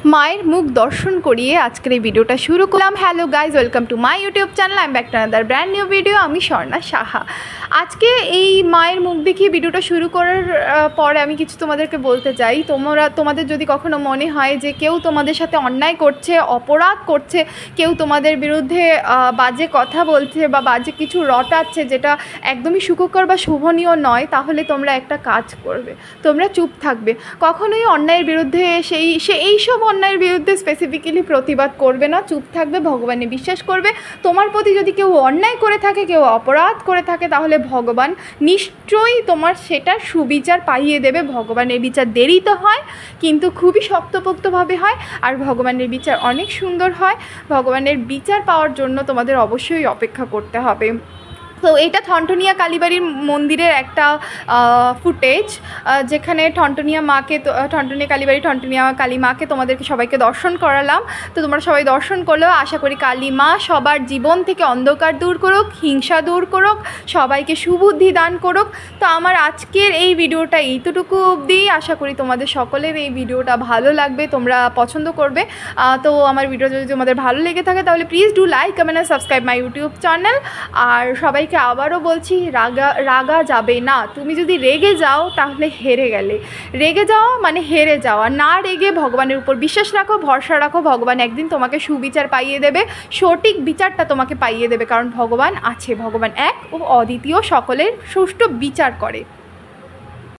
মায়ের মুখ দর্শন করিয়ে আজকের এই ভিডিওটা শুরু করলাম। Hello guys, welcome to my YouTube channel. I am back to another brand new video. আমি স্বর্ণা সাহা। আজকে এই মায়ের মুখ দেখিয়ে ভিডিওটা শুরু করার পরে আমি কিছু তোমাদেরকে বলতে চাই। তোমাদের যদি কখনো মনে হয় যে কেউ তোমাদের সাথে অন্যায় করছে, অপরাধ করছে, কেউ তোমাদের বিরুদ্ধে বাজে কথা বলছে বা বাজে কিছু রটাচ্ছে যেটা একদমই সুখকর বা শোভনীয় নয়, তাহলে তোমরা একটা কাজ করবে, তোমরা চুপ থাকবে। কখনোই অন্যায়ের বিরুদ্ধে এইসব অন্যায়ের বিরুদ্ধে স্পেসিফিক্যালি প্রতিবাদ করবে না, চুপ থাকবে, ভগবানে বিশ্বাস করবে। তোমার প্রতি যদি কেউ অন্যায় করে থাকে, কেউ অপরাধ করে থাকে, তাহলে ভগবান নিশ্চয়ই তোমার সেটা সুবিচার পাইয়ে দেবে। ভগবানের বিচার দেরিতে হয়, কিন্তু খুবই শক্তপোক্তভাবে হয়, আর ভগবানের বিচার অনেক সুন্দর হয়। ভগবানের বিচার পাওয়ার জন্য তোমাদের অবশ্যই অপেক্ষা করতে হবে। তো এটা ঠনঠনিয়া কালীবাড়ির মন্দিরের একটা ফুটেজ, যেখানে ঠনঠনিয়া কালীবাড়ি ঠনঠনিয়া কালী মাকে তোমাদেরকে সবাইকে দর্শন করালাম। তো তোমরা সবাই দর্শন করলেও আশা করি কালী মা সবার জীবন থেকে অন্ধকার দূর করুক, হিংসা দূর করুক, সবাইকে সুবুদ্ধি দান করুক। তো আমার আজকের এই ভিডিওটা এইটুকু অবধি। আশা করি তোমাদের সকলের এই ভিডিওটা ভালো লাগবে, তোমরা পছন্দ করবে। তো আমার ভিডিও যদি তোমাদের ভালো লেগে থাকে তাহলে প্লিজ ডু লাইক, কমেন্ট আর সাবস্ক্রাইব মাই ইউটিউব চ্যানেল। আর সবাইকে আবারও বলছি, রাগা যাবে না। তুমি যদি রেগে যাও তাহলে হেরে গেলে। রেগে যাওয়া মানে হেরে যাওয়া। না রেগে ভগবানের উপর বিশ্বাস রাখো, ভরসা রাখো। ভগবান একদিন তোমাকে সুবিচার পাইয়ে দেবে, সঠিক বিচারটা তোমাকে পাইয়ে দেবে। কারণ ভগবান আছে, ভগবান এক ও অদ্বিতীয়, সকলের সুষ্ঠু বিচার করে।